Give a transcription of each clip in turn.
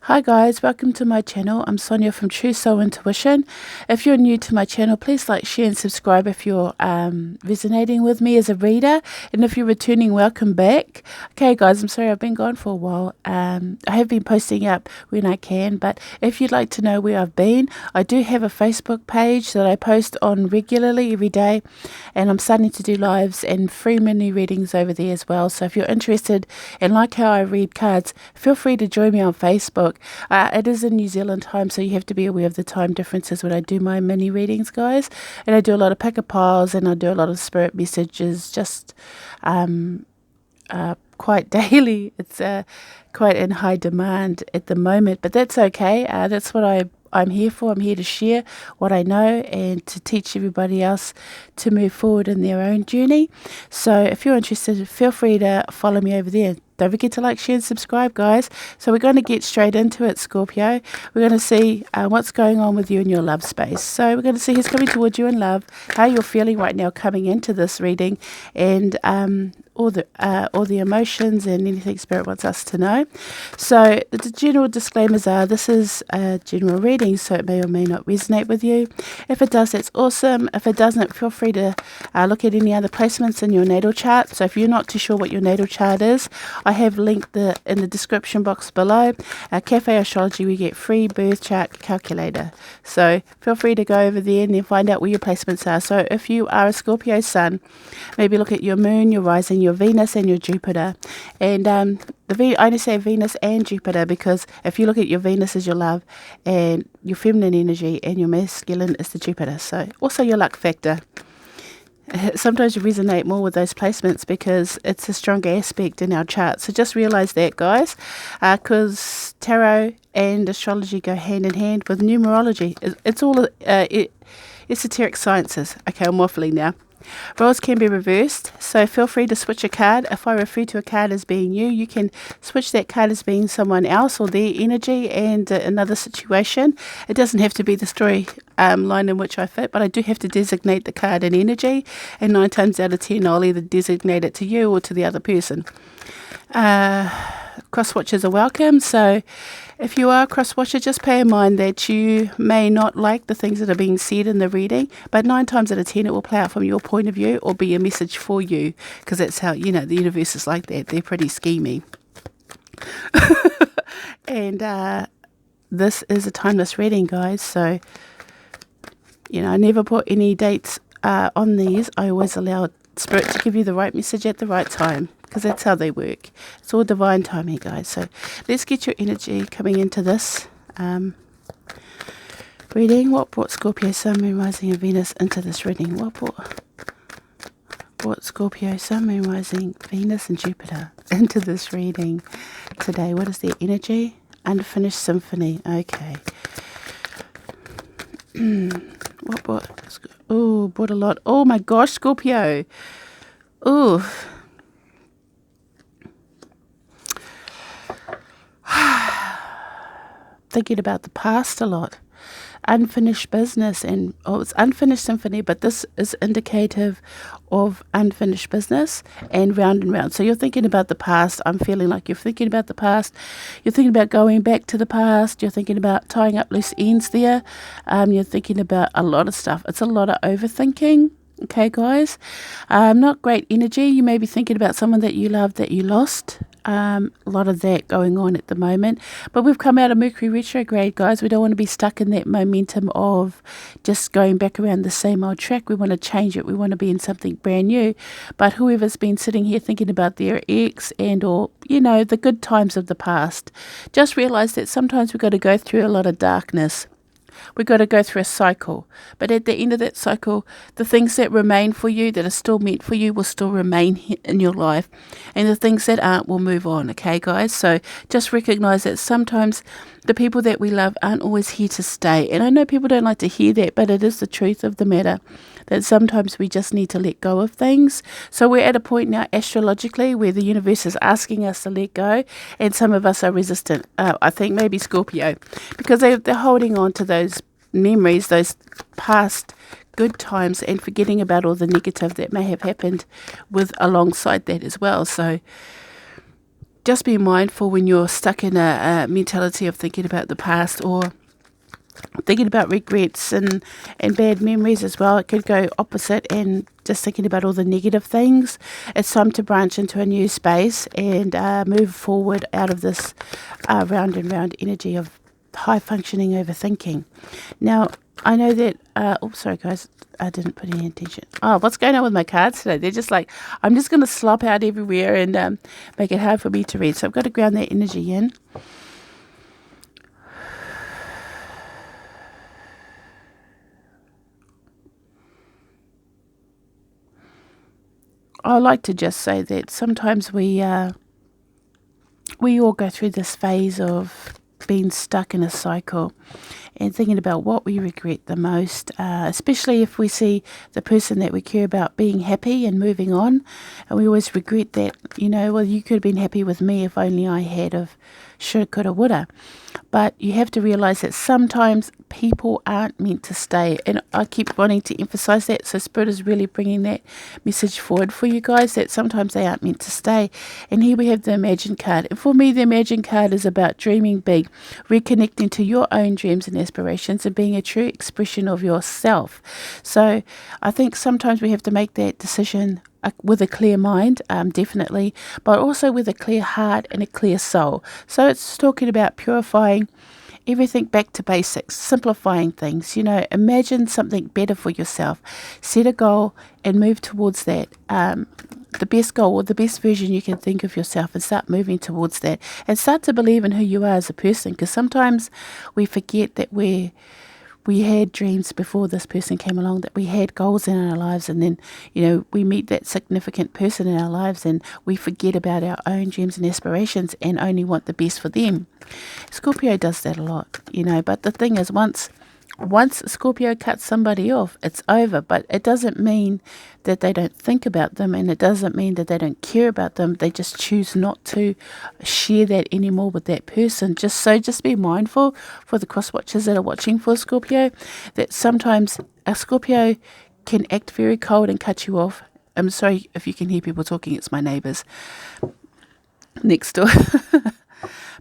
Hi guys, welcome to my channel. I'm Sonia from Truesoulintuition. If you're new to my channel, please like, share and subscribe if you're resonating with me as a reader. And if you're returning, welcome back. Okay guys, I'm sorry I've been gone for a while. I have been posting up when I can, but if you'd like to know where I've been, I do have a Facebook page that I post on regularly every day. And I'm starting to do lives and free mini readings over there as well. So if you're interested and like how I read cards, feel free to join me on Facebook. It is in New Zealand time, so you have to be aware of the time differences when I do my mini readings, guys. And I do a lot of pick-a piles and I do a lot of spirit messages just quite daily. It's quite in high demand at the moment, but that's okay. That's what I'm here for. I'm here to share what I know and to teach everybody else to move forward in their own journey. So if you're interested, feel free to follow me over there. Don't forget to like, share and subscribe, guys. So we're going to get straight into it, Scorpio. We're going to see what's going on with you in your love space. So we're going to see who's coming towards you in love, how you're feeling right now coming into this reading, and all the emotions and anything Spirit wants us to know. So the general disclaimers are this is a general reading, so it may or may not resonate with you. If it does, that's awesome. If it doesn't, feel free to look at any other placements in your natal chart. So if you're not too sure what your natal chart is, I have linked in the description box below. Cafe Astrology, we get free birth chart calculator. So feel free to go over there and then find out where your placements are. So if you are a Scorpio sun, maybe look at your moon, your rising, your Venus and your Jupiter. And I only say Venus and Jupiter because if you look at your Venus as your love and your feminine energy and your masculine is the Jupiter. So also your luck factor. Sometimes you resonate more with those placements because it's a stronger aspect in our chart. So just realize that, guys, because tarot and astrology go hand in hand with numerology. It's all esoteric sciences. Okay, I'm waffling now. Roles can be reversed, so feel free to switch a card. If I refer to a card as being you, you can switch that card as being someone else or their energy and another situation. It doesn't have to be the story line in which I fit, but I do have to designate the card and energy, and 9 times out of 10 I'll either designate it to you or to the other person. Cross-watchers are welcome, so if you are a cross-watcher, just bear in mind that you may not like the things that are being said in the reading, but 9 times out of 10 it will play out from your point of view or be a message for you, because that's how, the universe is like that. They're pretty schemy. And this is a timeless reading, guys, so, I never put any dates on these. I always allow Spirit to give you the right message at the right time, because that's how they work. It's all divine timing, guys. So let's get your energy coming into this reading. What brought Scorpio, Sun, Moon, Rising and Venus into this reading? What brought Scorpio, Sun, Moon, Rising, Venus and Jupiter into this reading today? What is their energy? Unfinished symphony. Okay. What brought... Oh, brought a lot. Oh my gosh, Scorpio. Oh. Thinking about the past a lot. Unfinished business, and it's unfinished symphony, but this is indicative of unfinished business and round. So you're thinking about the past. I'm feeling like you're thinking about the past. You're thinking about going back to the past. You're thinking about tying up loose ends there. You're thinking about a lot of stuff. It's a lot of overthinking. Okay, guys. Not great energy. You may be thinking about someone that you love that you lost. A lot of that going on at the moment. But we've come out of Mercury retrograde, guys. We don't want to be stuck in that momentum of just going back around the same old track. We want to change it. We want to be in something brand new. But whoever's been sitting here thinking about their ex and or, the good times of the past, just realize that sometimes we've got to go through a lot of darkness. We've got to go through a cycle. But at the end of that cycle, the things that remain for you, that are still meant for you, will still remain in your life. And the things that aren't will move on. Okay, guys? So just recognize that sometimes the people that we love aren't always here to stay. And I know people don't like to hear that, but it is the truth of the matter, that sometimes we just need to let go of things. So we're at a point now astrologically where the universe is asking us to let go, and some of us are resistant. I think maybe Scorpio, because they're holding on to those memories, those past good times, and forgetting about all the negative that may have happened with alongside that as well. So just be mindful when you're stuck in a mentality of thinking about the past or thinking about regrets and bad memories as well. It could go opposite and just thinking about all the negative things. It's time to branch into a new space and move forward out of this round and round energy of high functioning overthinking. Now, I know that, sorry guys, I didn't put any attention. Oh, what's going on with my cards today? They're just like, I'm just going to slop out everywhere and make it hard for me to read. So I've got to ground that energy in. I like to just say that sometimes we all go through this phase of being stuck in a cycle and thinking about what we regret the most, especially if we see the person that we care about being happy and moving on. And we always regret that, well, you could have been happy with me if only I had of shoulda, coulda, woulda. But you have to realize that sometimes people aren't meant to stay. And I keep wanting to emphasize that. So Spirit is really bringing that message forward for you guys, that sometimes they aren't meant to stay. And here we have the Imagine card. And for me, the Imagine card is about dreaming big, reconnecting to your own dreams and aspirations and being a true expression of yourself. So I think sometimes we have to make that decision with a clear mind, definitely, but also with a clear heart and a clear soul. So it's talking about purifying everything back to basics, simplifying things. Imagine something better for yourself. Set a goal and move towards that. The best goal or the best version you can think of yourself, and start moving towards that. And start to believe in who you are as a person, because sometimes we forget that we had dreams before this person came along, that we had goals in our lives, and then, we meet that significant person in our lives and we forget about our own dreams and aspirations and only want the best for them. Scorpio does that a lot, but the thing is, once Scorpio cuts somebody off, it's over. But it doesn't mean that they don't think about them, and it doesn't mean that they don't care about them. They just choose not to share that anymore with that person. Just be mindful for the cross watchers that are watching for Scorpio, that sometimes a Scorpio can act very cold and cut you off. I'm sorry if you can hear people talking. It's my neighbours next door.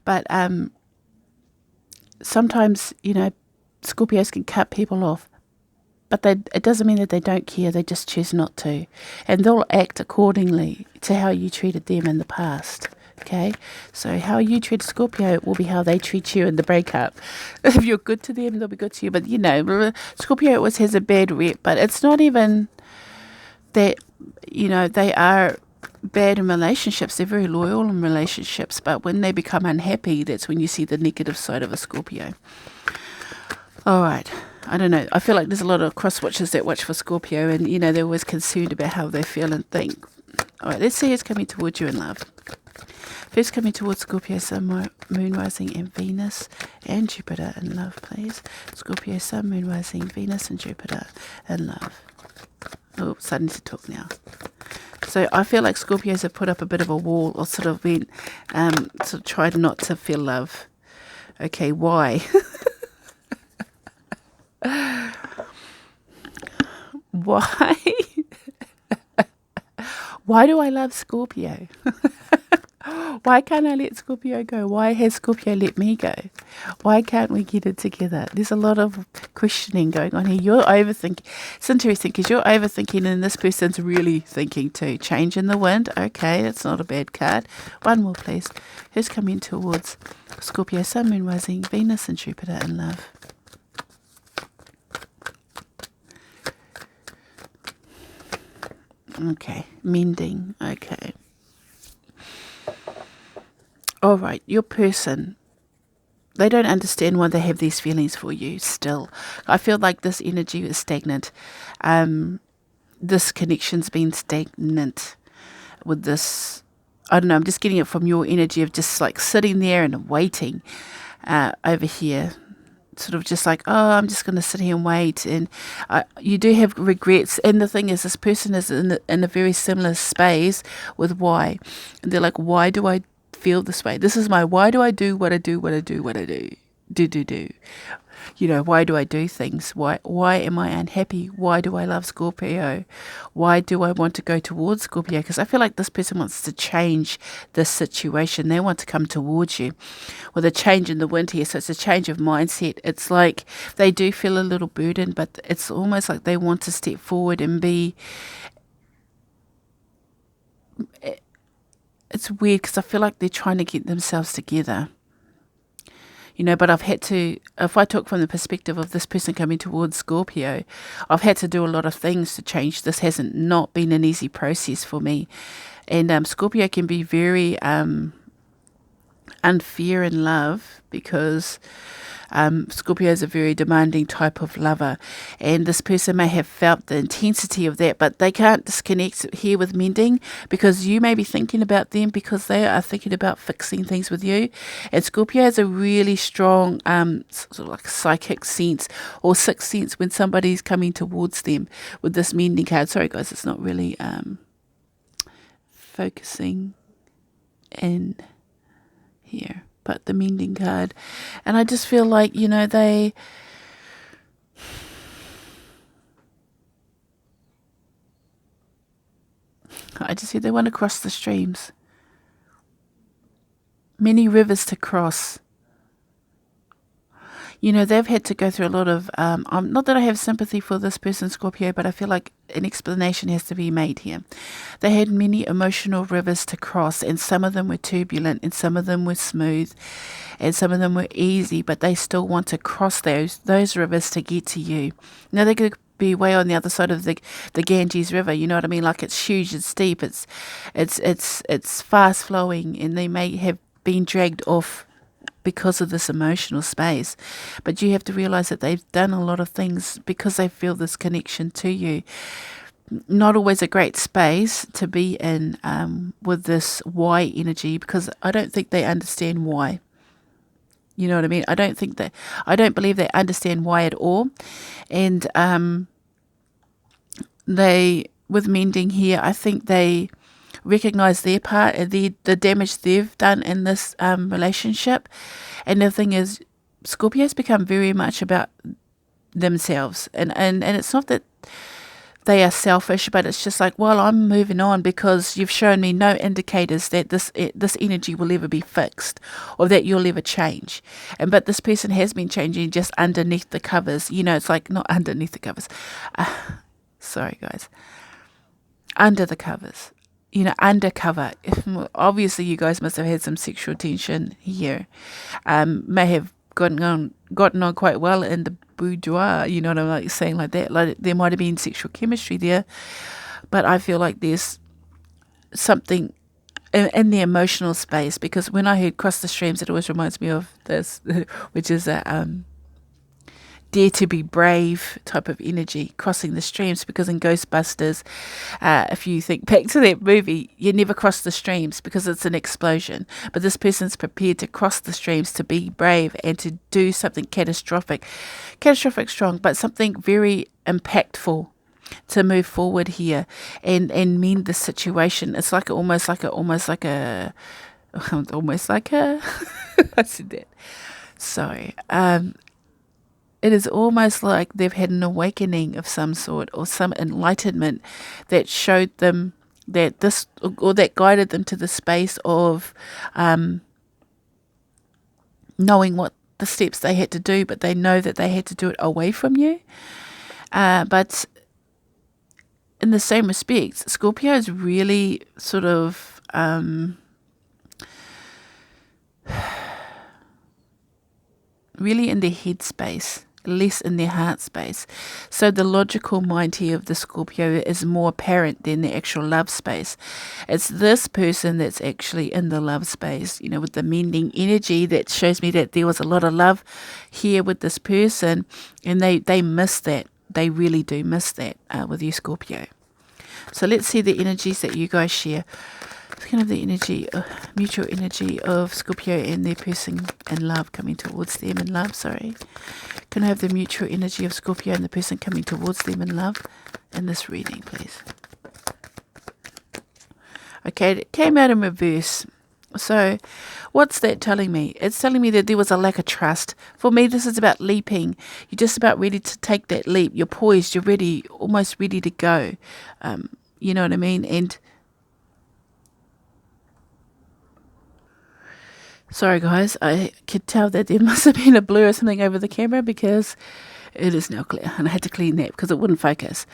But sometimes, Scorpios can cut people off, but it doesn't mean that they don't care. They just choose not to, and they'll act accordingly to how you treated them in the past. Okay, so how you treat Scorpio will be how they treat you in the breakup. If you're good to them, they'll be good to you. But Scorpio always has a bad rep, but it's not even that. They are bad in relationships. They're very loyal in relationships, but when they become unhappy, that's when you see the negative side of a Scorpio. All right. I don't know. I feel like there's a lot of cross watchers that watch for Scorpio, and, they're always concerned about how they feel and think. All right, let's see who's coming towards you in love. First coming towards Scorpio, Sun, Moon, Rising, and Venus, and Jupiter in love, please. Scorpio, Sun, Moon, Rising, Venus, and Jupiter in love. Oh, starting to talk now. So I feel like Scorpios have put up a bit of a wall, or sort of been, tried not to feel love. Okay, why? Why? Why do I love Scorpio? Why can't I let Scorpio go? Why has Scorpio let me go? Why can't we get it together? There's a lot of questioning going on here. You're overthinking. It's interesting because you're overthinking and this person's really thinking too. Change in the wind. Okay, that's not a bad card. One more, please. Who's coming towards Scorpio, Sun, Moon, Rising, Venus, and Jupiter in love? Okay, mending. Okay. All right, your person, they don't understand why they have these feelings for you still. I feel like this energy is stagnant. This connection's been stagnant with this. I don't know, I'm just getting it from your energy of just like sitting there and waiting over here. Sort of just like, oh, I'm just going to sit here and wait. And you do have regrets. And the thing is, this person is in a very similar space with why. And they're like, why do I feel this way? This is my why do I do what I do, what I do, what I do? do. Why do I do things? Why am I unhappy? Why do I love Scorpio? Why do I want to go towards Scorpio? Because I feel like this person wants to change this situation. They want to come towards you with a change in the wind here. So it's a change of mindset. It's like they do feel a little burdened, but it's almost like they want to step forward and be... It's weird because I feel like they're trying to get themselves together. But I've had to, if I talk from the perspective of this person coming towards Scorpio, I've had to do a lot of things to change. This hasn't not been an easy process for me. And Scorpio can be very unfair in love because Scorpio is a very demanding type of lover, and this person may have felt the intensity of that, but they can't disconnect here with mending because you may be thinking about them because they are thinking about fixing things with you. And Scorpio has a really strong sort of like psychic sense or sixth sense when somebody's coming towards them with this mending card. Sorry guys, it's not really focusing in here, but the mending card. And I just feel like, I just feel they want to cross the streams. Many rivers to cross. They've had to go through a lot of, not that I have sympathy for this person, Scorpio, but I feel like an explanation has to be made here. They had many emotional rivers to cross, and some of them were turbulent, and some of them were smooth, and some of them were easy, but they still want to cross those rivers to get to you. They could be way on the other side of the Ganges River, you know what I mean? Like it's huge, it's steep, it's fast flowing, and they may have been dragged off because of this emotional space. But you have to realize that they've done a lot of things because they feel this connection to you. Not always a great space to be in with this why energy, because I don't think they understand why. You know what I mean? I don't believe they understand why at all. And with mending here, I think they recognize their part and the damage they've done in this relationship. And the thing is, Scorpios become very much about themselves, and it's not that they are selfish, but it's just like, well, I'm moving on because you've shown me no indicators that this energy will ever be fixed or that you'll ever change. But this person has been changing just underneath the covers. It's like not underneath the covers. Sorry, guys. Under the covers. Undercover. Obviously, you guys must have had some sexual tension here. May have gotten on quite well in the boudoir, you know what I'm saying, like that. Like there might have been sexual chemistry there, but I feel like there's something in the emotional space, because when I heard cross the streams, it always reminds me of this, which is a dare to be brave type of energy, crossing the streams, because in Ghostbusters, if you think back to that movie, you never cross the streams because it's an explosion. But this person's prepared to cross the streams, to be brave and to do something catastrophic strong, but something very impactful to move forward here and mend the situation. It's like almost like a I said that. Sorry. It is almost like they've had an awakening of some sort, or some enlightenment that showed them that this, or that guided them to the space of knowing what the steps they had to do, but they know that they had to do it away from you. But in the same respect, Scorpio is really sort of really in their head space, less in their heart space. So the logical mind here of the Scorpio is more apparent than the actual love space. It's this person that's actually in the love space, with the mending energy, that shows me that there was a lot of love here with this person, and they miss that. They really do miss that with you, Scorpio. So let's see the energies that you guys share. It's kind of the energy, mutual energy of Scorpio and their person in love, coming towards them in love, sorry. Can I have the mutual energy of Scorpio and the person coming towards them in love in this reading, please? Okay, it came out in reverse. So, what's that telling me? It's telling me that there was a lack of trust. For me, this is about leaping. You're just about ready to take that leap. You're poised. You're ready, almost ready to go. You know what I mean? And sorry, guys, I could tell that there must have been a blur or something over the camera because it is now clear, and I had to clean that because it wouldn't focus.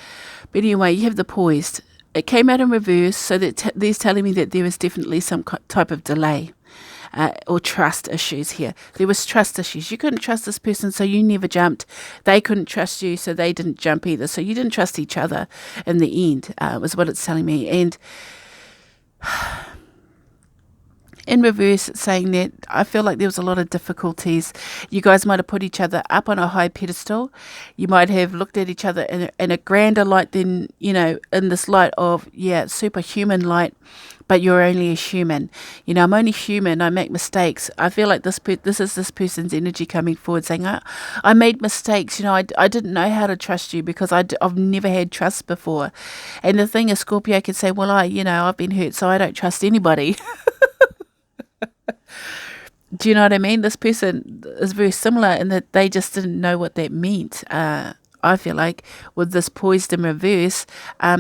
But anyway, you have the poised. It came out in reverse, so that there's telling me that there is definitely some type of delay. Or trust issues here. There was trust issues. You couldn't trust this person, so you never jumped. They couldn't trust you, so they didn't jump either. So you didn't trust each other in the end, was what it's telling me. And in reverse, it's saying that I feel like there was a lot of difficulties. You guys might have put each other up on a high pedestal. You might have looked at each other in a grander light than, in this light of, superhuman light. But you're only a human. I'm only human. I make mistakes. I feel like this is this person's energy coming forward saying, I made mistakes. I didn't know how to trust you because I've never had trust before. And the thing is, Scorpio can say, well, I've been hurt, so I don't trust anybody. Do you know what I mean? This person is very similar in that they just didn't know what that meant. I feel like with this poised in reverse,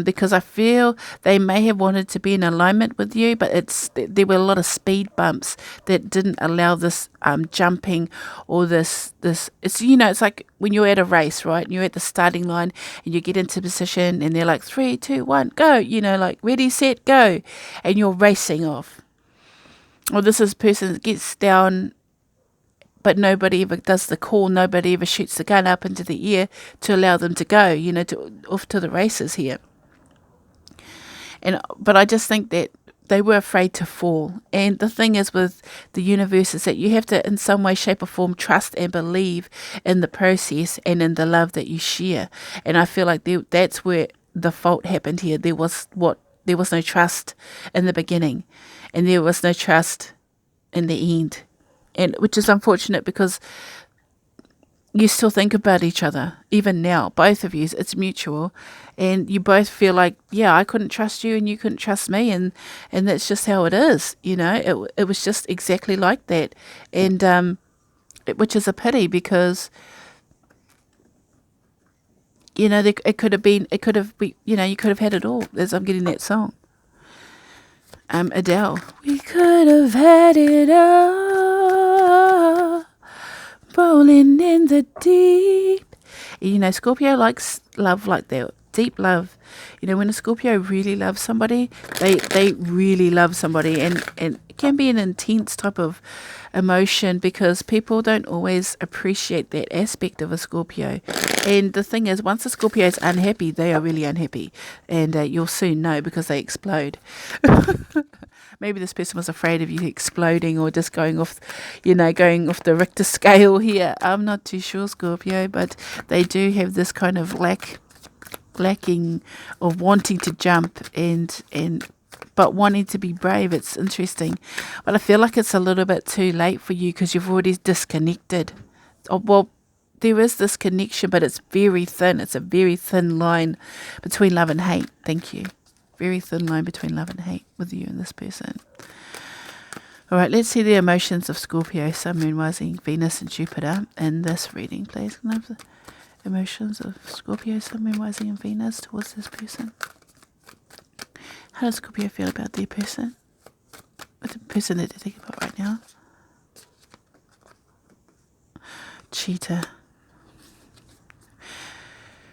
because I feel they may have wanted to be in alignment with you, but there were a lot of speed bumps that didn't allow this jumping or this. It's like when you're at a race, right? And you're at the starting line and you get into position and they're like 3, 2, 1, go. Like ready, set, go, and you're racing off. Well, this is person that gets down, but nobody ever does the call. Nobody ever shoots the gun up into the air to allow them to go, off to the races here. But I just think that they were afraid to fall. And the thing is with the universe is that you have to, in some way, shape or form, trust and believe in the process and in the love that you share. And I feel like that's where the fault happened here. There was no trust in the beginning, and there was no trust in the end, and which is unfortunate because you still think about each other even now, both of you. It's mutual, and you both feel like, I couldn't trust you and you couldn't trust me, and that's just how it is. It was just exactly like that, and which is a pity because it could have been, you could have had it all. As I'm getting that song, Adele. We could have had it all, rolling in the deep. Scorpio likes love like that, deep love. When a Scorpio really loves somebody, they really love somebody, and it can be an intense type of emotion because people don't always appreciate that aspect of a Scorpio. And the thing is, once a Scorpio is unhappy, they are really unhappy, and you'll soon know because they explode. Maybe this person was afraid of you exploding or just going off the Richter scale here. I'm not too sure, Scorpio, but they do have this kind of lacking of wanting to jump but wanting to be brave. It's interesting, but I feel like it's a little bit too late for you because you've already disconnected. Well, there is this connection, but it's very thin. It's a very thin line between love and hate. Thank you. Very thin line between love and hate with you and this person. All right, let's see the emotions of Scorpio, Sun, Moon, Rising, Venus, and Jupiter in this reading, please. Can I have the emotions of Scorpio, Sun, Moon, Rising, and Venus towards this person? How does Scorpio feel about their person? With the person that they're thinking about right now? Cheetah.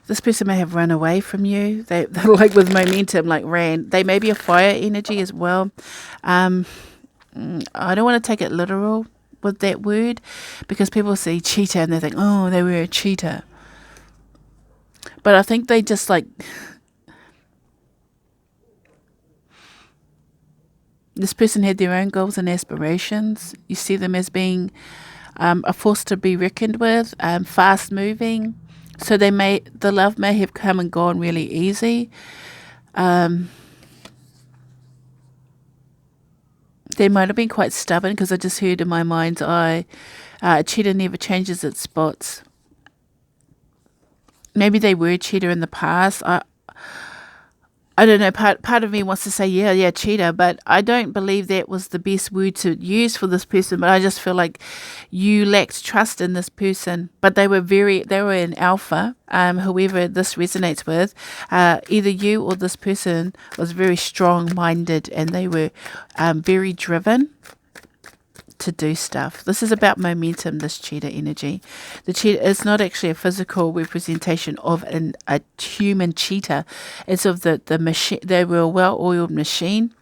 This person may have run away from you. They're like with momentum, like ran. They may be a fire energy as well. I don't want to take it literal with that word because people see cheetah and they think, oh, they were a cheetah. But I think they just this person had their own goals and aspirations. You see them as being a force to be reckoned with, fast moving. So the love may have come and gone really easy. They might have been quite stubborn because I just heard in my mind's eye, a cheetah never changes its spots. Maybe they were a cheetah in the past. I I don't know, part of me wants to say, yeah, cheater, but I don't believe that was the best word to use for this person. But I just feel like you lacked trust in this person. But they were an alpha, whoever this resonates with. Either you or this person was very strong-minded, and they were very driven to do stuff. This is about momentum, this cheetah energy. The cheetah is not actually a physical representation of a human cheetah. It's of the machine. They were a well-oiled machine.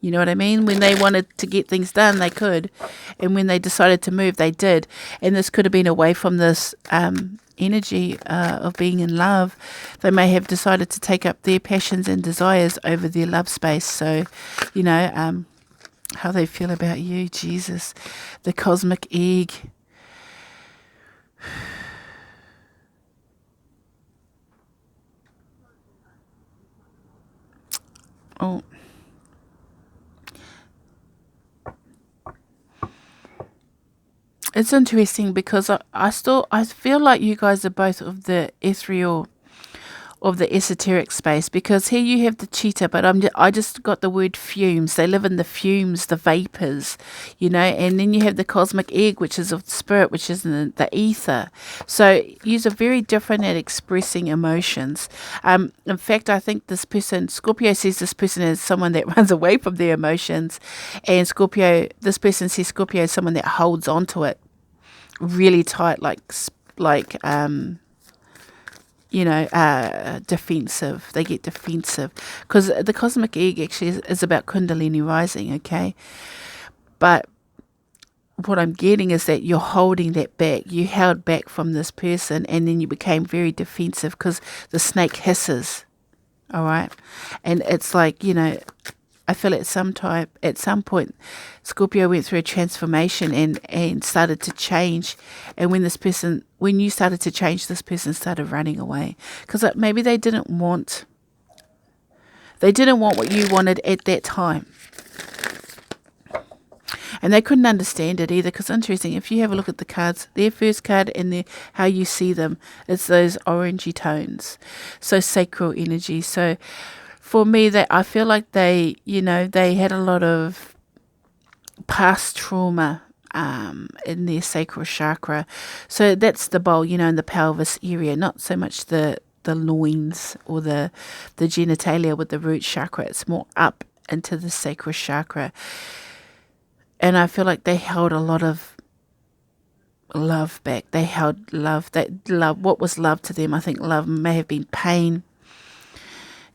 You know what I mean? When they wanted to get things done, they could. And when they decided to move, they did. And this could have been away from this energy of being in love. They may have decided to take up their passions and desires over their love space. So, how they feel about you, Jesus. The cosmic egg. Oh. It's interesting because I feel like you guys are both of the ethereal, of the esoteric space, because here you have the cheetah, but I just got the word fumes. They live in the fumes, the vapors, and then you have the cosmic egg, which is of spirit, which is in the ether. So you're very different at expressing emotions. In fact, I think this person, Scorpio, says this person is someone that runs away from their emotions, and this person says Scorpio is someone that holds on to it really tight, defensive. They get defensive because the cosmic egg actually is about Kundalini rising, okay? But what I'm getting is that you're holding that back. You held back from this person, and then you became very defensive because the snake hisses, all right? And it's like, I feel at some point, Scorpio went through a transformation and started to change. And when you started to change, this person started running away. Because maybe they didn't want what you wanted at that time. And they couldn't understand it either. Because interesting, if you have a look at the cards, their first card and how you see them, it's those orangey tones. So sacral energy. So for me, I feel like they had a lot of past trauma in their sacral chakra. So that's the bowl, in the pelvis area, not so much the loins or the genitalia with the root chakra. It's more up into the sacral chakra. And I feel like they held a lot of love back. They held love. What was love to them? I think love may have been pain.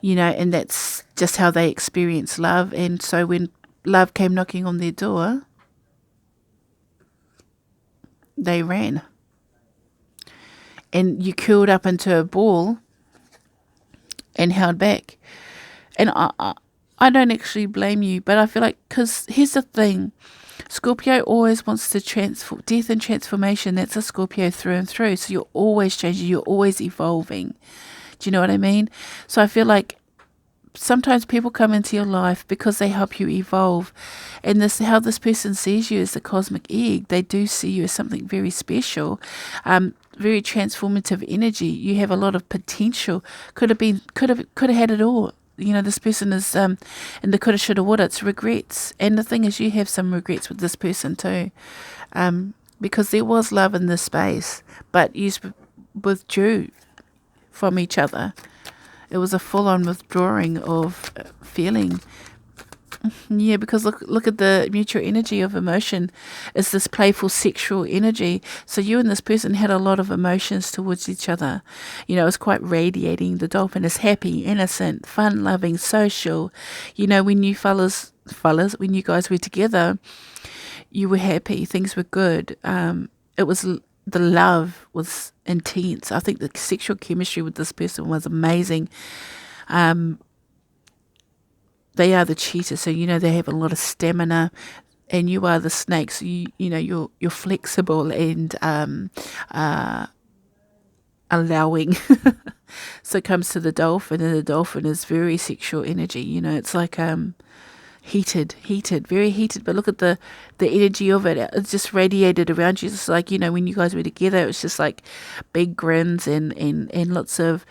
And that's just how they experience love. And so when love came knocking on their door, they ran. And you curled up into a ball and held back. And I don't actually blame you, but I feel like, because here's the thing, Scorpio always wants to transform. Death and transformation, that's a Scorpio through and through. So you're always changing, you're always evolving. Do you know what I mean? So I feel like sometimes people come into your life because they help you evolve. And how this person sees you as the cosmic egg, they do see you as something very special, very transformative energy. You have a lot of potential. Could have had it all. This person is in the coulda, shoulda, woulda. It's regrets. And the thing is, you have some regrets with this person too, because there was love in this space, but you withdrew from each other. It was a full-on withdrawing of feeling. Yeah, because look at the mutual energy of emotion. It's this playful sexual energy. So you and this person had a lot of emotions towards each other. It was quite radiating. The dolphin is happy, innocent, fun-loving, social. When you when you guys were together, you were happy. Things were good. The love was intense. I think the sexual chemistry with this person was amazing. They are the cheetah, so they have a lot of stamina, and you are the snake, so you're flexible and allowing. So it comes to the dolphin, and the dolphin is very sexual energy. It's like heated, very heated. But look at the energy of it. It's just radiated around you. It's like, when you guys were together, it was just like big grins and lots of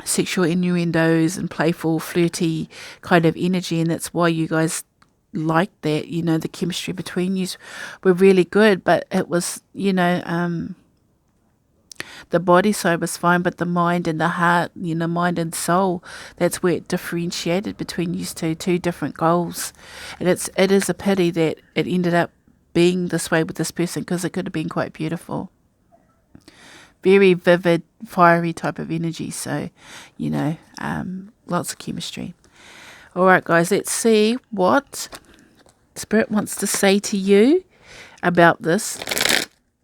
sexual innuendos and playful, flirty kind of energy, and that's why you guys like that. The chemistry between you were really good, but it was, the body side was fine, but the mind and the heart, mind and soul, that's where it differentiated between you two different goals. And it is a pity that it ended up being this way with this person, because it could have been quite beautiful. Very vivid, fiery type of energy. So, lots of chemistry. All right, guys, let's see what Spirit wants to say to you about this.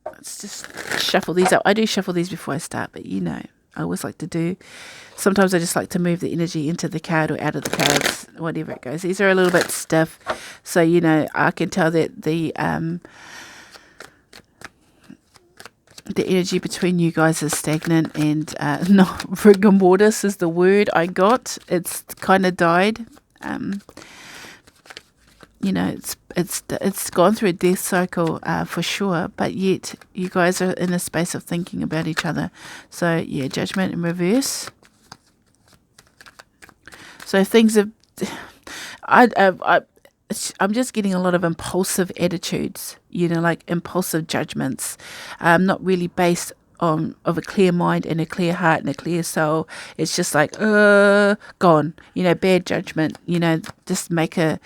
Let's just shuffle these up. I do shuffle these before I start, but I always like to do. Sometimes I just like to move the energy into the card or out of the cards, whatever it goes. These are a little bit stiff, so I can tell that the energy between you guys is stagnant, and not rigor mortis is the word I got. It's kind of died. It's gone through a death cycle for sure, but yet you guys are in a space of thinking about each other. So yeah, Judgment in reverse. So things have, I'm just getting a lot of impulsive attitudes, like impulsive judgments, not really based on of a clear mind and a clear heart and a clear soul. It's just like gone, bad judgment. Just make a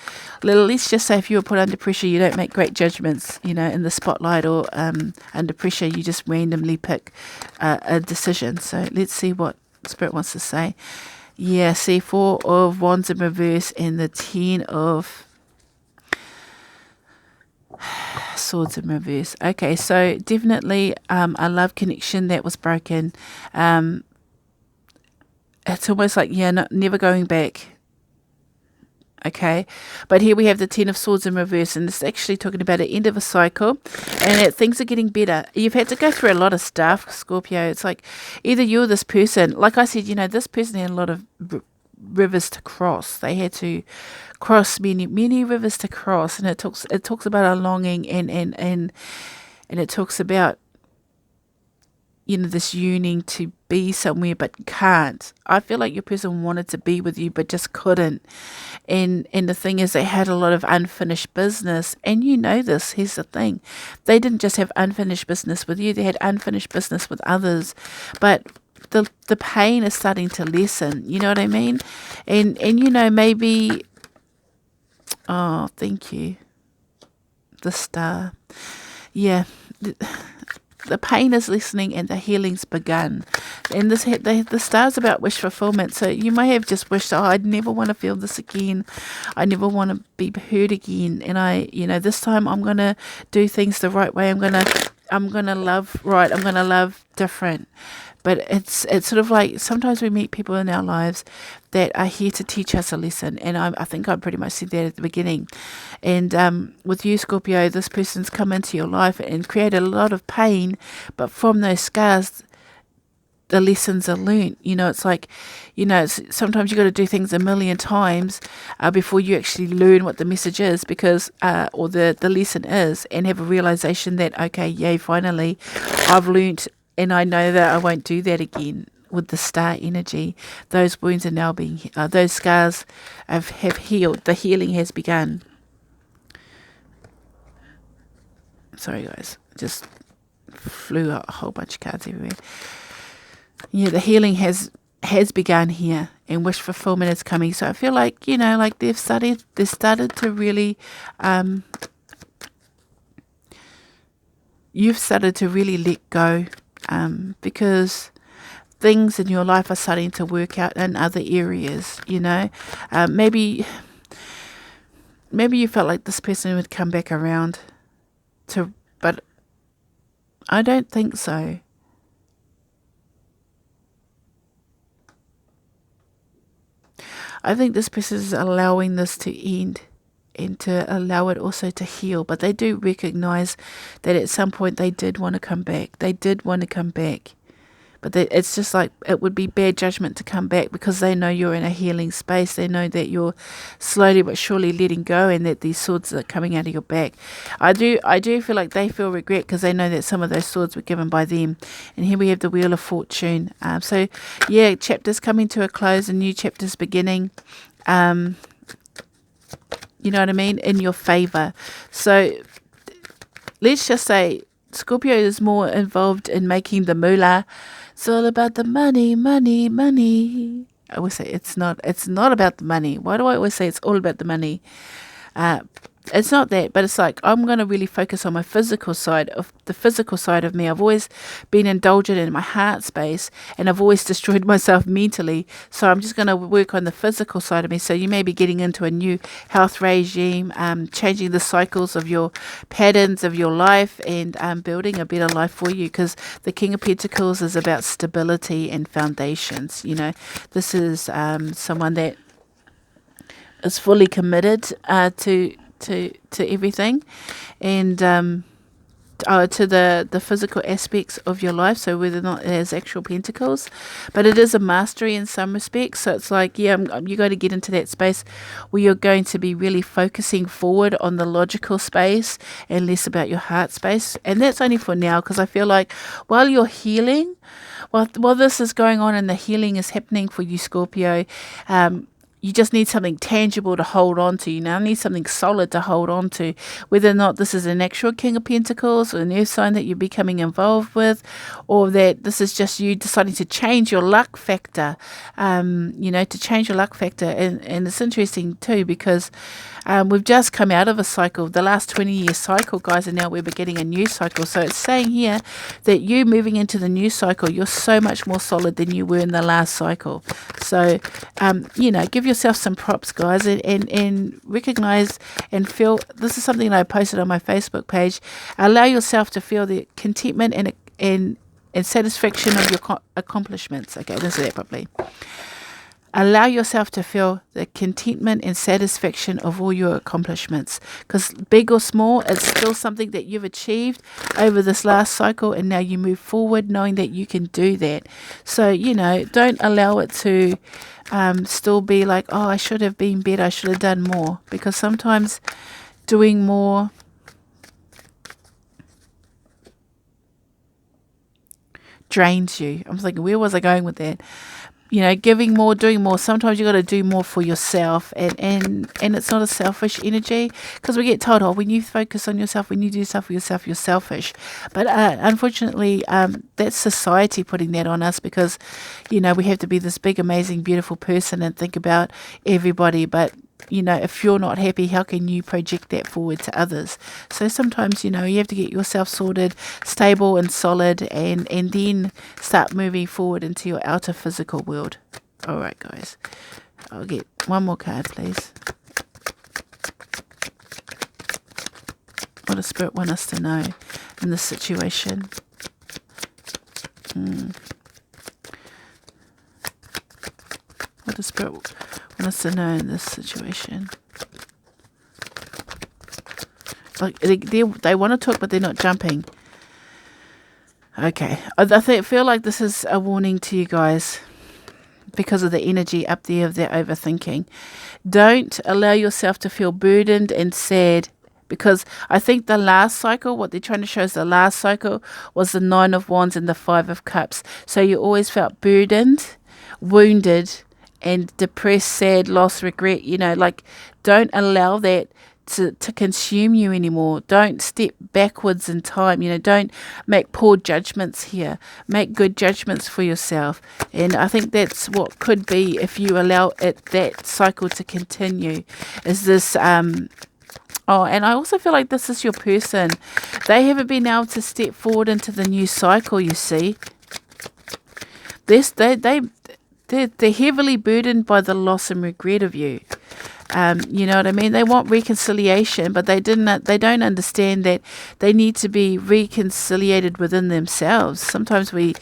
little. Let's just say if you were put under pressure, you don't make great judgments. In the spotlight or under pressure, you just randomly pick a decision. So let's see what Spirit wants to say. Yeah, see, 4 of Wands in reverse and the 10 of Swords in reverse. Okay, so definitely a love connection that was broken. It's almost like, never going back. Okay, but here we have the 10 of Swords in reverse, and it's actually talking about the end of a cycle, and that things are getting better. You've had to go through a lot of stuff, Scorpio. It's like either you or this person, like I said, this person had a lot of rivers to cross. They had to cross many rivers to cross, and it talks about a longing and it talks about this yearning to be somewhere but can't. I feel like your person wanted to be with you but just couldn't, and the thing is, they had a lot of unfinished business, and this. Here's the thing, they didn't just have unfinished business with you, they had unfinished business with others, but the pain is starting to lessen, you know what I mean? And maybe, oh, thank you, the star. Yeah, the pain is lessening and the healing's begun. And the star's about wish fulfillment. So you may have just wished, I'd never want to feel this again. I never want to be hurt again. And this time I'm going to do things the right way. I'm going to love right. I'm going to love different. But it's sort of like sometimes we meet people in our lives that are here to teach us a lesson. And I think I pretty much said that at the beginning. And with you, Scorpio, this person's come into your life and created a lot of pain. But from those scars, the lessons are learnt. It's like, sometimes you got to do things a million times before you actually learn what the message is, because or the lesson is, and have a realization that, okay, yay, finally, I've learnt. And I know that I won't do that again. With the star energy, those wounds are now being, those scars have healed. The healing has begun. Sorry, guys, just flew out a whole bunch of cards everywhere. Yeah, the healing has begun here, and wish fulfillment is coming. So I feel like like they've started to really. You've started to really let go. Because things in your life are starting to work out in other areas, maybe you felt like this person would come back around but I don't think so. I think this person is allowing this to end and to allow it also to heal. But they do recognize that at some point they did want to come back. They did want to come back. But it's just like it would be bad judgment to come back, because they know you're in a healing space. They know that you're slowly but surely letting go, and that these swords are coming out of your back. I do feel like they feel regret, because they know that some of those swords were given by them. And here we have the Wheel of Fortune. So yeah, chapters coming to a close, and new chapters beginning. You know what I mean? In your favor. So let's just say Scorpio is more involved in making the moolah. It's all about the money, money, money. I always say it's not about the money. Why do I always say it's all about the money? It's not that, but it's like I'm going to really focus on my physical side of me. I've always been indulgent in my heart space, and I've always destroyed myself mentally. So I'm just going to work on the physical side of me. So you may be getting into a new health regime, changing the cycles of your patterns of your life, and building a better life for you, because the King of Pentacles is about stability and foundations. You know, this is someone that is fully committed to everything, and to the physical aspects of your life. So whether or not it has actual pentacles, but it is a mastery in some respects. So it's like, yeah, you're going to get into that space where you're going to be really focusing forward on the logical space and less about your heart space. And that's only for now, because I feel like while you're healing, while this is going on and the healing is happening for you, Scorpio, you just need something tangible to hold on to. You now need something solid to hold on to. Whether or not this is an actual King of Pentacles or an earth sign that you're becoming involved with, or that this is just you deciding to change your luck factor, to change your luck factor. And it's interesting too, because we've just come out of a cycle, the last 20-year cycle, guys, and now we're beginning a new cycle. So it's saying here that you moving into the new cycle, you're so much more solid than you were in the last cycle. So, give yourself some props, guys, and recognize and feel. This is something that I posted on my Facebook page. Allow yourself to feel the contentment and satisfaction of your accomplishments. Okay, let's say that properly. Allow yourself to feel the contentment and satisfaction of all your accomplishments, because big or small, it's still something that you've achieved over this last cycle, and now you move forward knowing that you can do that. So, don't allow it to still be like, oh, I should have been better, I should have done more, because sometimes doing more drains you. I'm thinking, where was I going with that? Giving more, doing more. Sometimes you got to do more for yourself, and it's not a selfish energy, because we get told, oh, when you focus on yourself, when you do stuff for yourself, you're selfish. But unfortunately, that's society putting that on us, because we have to be this big, amazing, beautiful person and think about everybody. But if you're not happy, how can you project that forward to others? So sometimes, you have to get yourself sorted, stable and solid, and then start moving forward into your outer physical world. All right, guys. I'll get one more card, please. What does Spirit want us to know in this situation? What does Spirit want us to know in this situation? Like they want to talk, but they're not jumping. Okay, I feel like this is a warning to you guys, because of the energy up there of their overthinking. Don't allow yourself to feel burdened and sad, because I think the last cycle, what they're trying to show is the last cycle was the 9 of Wands and the 5 of Cups. So you always felt burdened, wounded, and depressed, sad, lost, regret. Don't allow that to consume you anymore. Don't step backwards in time. Don't make poor judgments here. Make good judgments for yourself. And I think that's what could be, if you allow that cycle to continue, is this and I also feel like this is your person. They haven't been able to step forward into the new cycle, you see. They're heavily burdened by the loss and regret of you. You know what I mean? They want reconciliation, but they don't understand that they need to be reconciliated within themselves. Sometimes we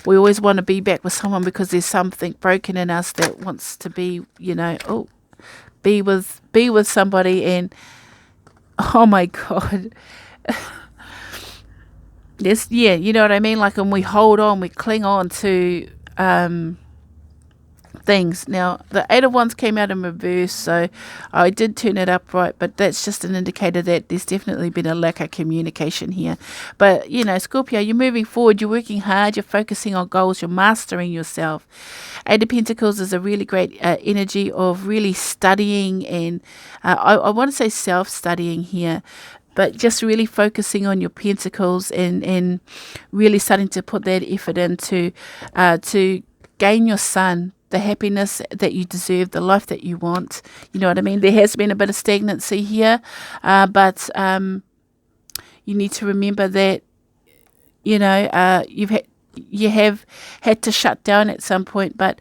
always want to be back with someone because there's something broken in us that wants to be, be with somebody, and oh my God. Yes, yeah, you know what I mean? Like, and we hold on, we cling on to things. Now, the Eight of Wands came out in reverse, so I did turn it upright, but that's just an indicator that there's definitely been a lack of communication here. But, you know, Scorpio, you're moving forward, you're working hard, you're focusing on goals, you're mastering yourself. Eight of Pentacles is a really great energy of really studying and I want to say self-studying here, but just really focusing on your pentacles and really starting to put that effort into to gain your sun, the happiness that you deserve, the life that you want. You know what I mean? There has been a bit of stagnancy here, but you need to remember that, you know, you have had to shut down at some point, but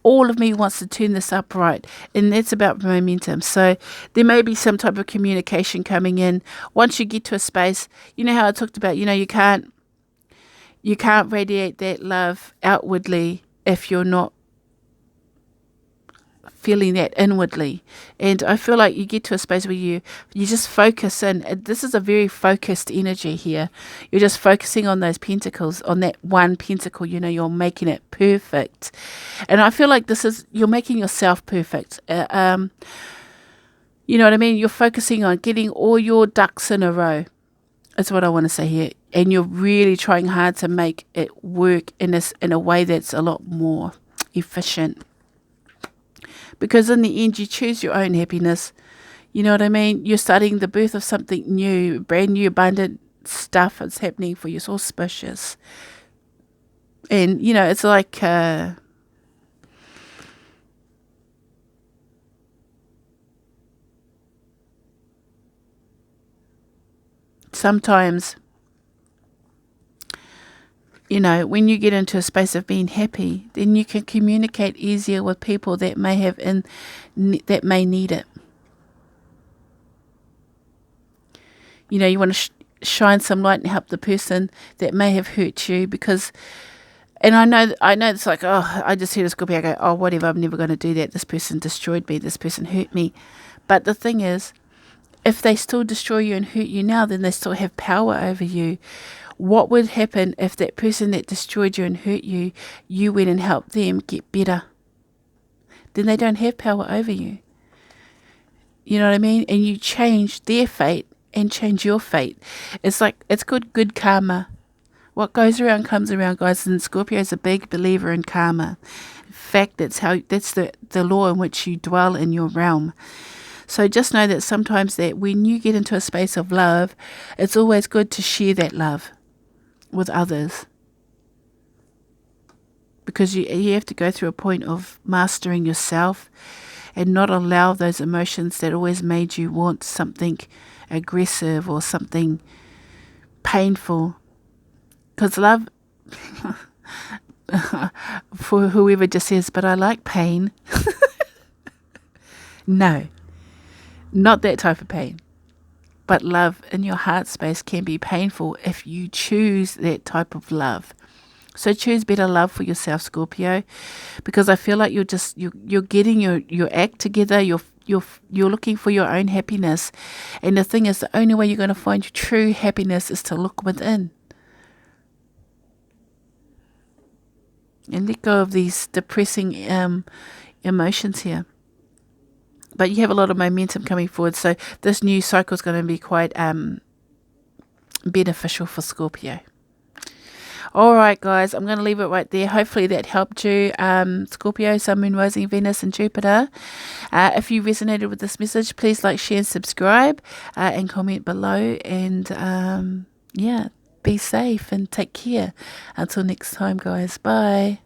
all of me wants to turn this upright, and that's about momentum. So there may be some type of communication coming in once you get to a space. You know how I talked about, you know, you can't radiate that love outwardly if you're not feeling that inwardly. And I feel like you get to a space where you just focus in. This is a very focused energy here. You're just focusing on those pentacles, on that one pentacle. You know, you're making it perfect. And I feel like you're making yourself perfect. You know what I mean? You're focusing on getting all your ducks in a row. That's what I want to say here. And you're really trying hard to make it work in a way that's a lot more efficient. Because in the end, you choose your own happiness. You know what I mean? You're starting the birth of something new, brand new, abundant stuff is happening for you. It's auspicious. And, you know, it's like sometimes, you know, when you get into a space of being happy, then you can communicate easier with people that may that may need it. You know, you want to shine some light and help the person that may have hurt you, because, and I know it's like, oh, I just hear a Scorpio go, oh, whatever, I'm never going to do that. This person destroyed me. This person hurt me. But the thing is, if they still destroy you and hurt you now, then they still have power over you. What would happen if that person that destroyed you and hurt you, you went and helped them get better? Then they don't have power over you. You know what I mean? And you change their fate and change your fate. It's like, it's good karma. What goes around comes around, guys. And Scorpio is a big believer in karma. In fact, that's the law in which you dwell in your realm. So just know that sometimes that when you get into a space of love, it's always good to share that love with others, because you have to go through a point of mastering yourself and not allow those emotions that always made you want something aggressive or something painful. Because love, for whoever just says, but I like pain. No, not that type of pain. But love in your heart space can be painful if you choose that type of love. So choose better love for yourself, Scorpio, because I feel like you're getting your act together. You're looking for your own happiness, and the thing is, the only way you're going to find your true happiness is to look within and let go of these depressing emotions here. But you have a lot of momentum coming forward, so this new cycle is going to be quite beneficial for Scorpio. All right, guys, I'm going to leave it right there. Hopefully that helped you, Scorpio, Sun, Moon, Rising, Venus, and Jupiter. If you resonated with this message, please like, share, and subscribe, and comment below. And yeah, be safe and take care. Until next time, guys. Bye.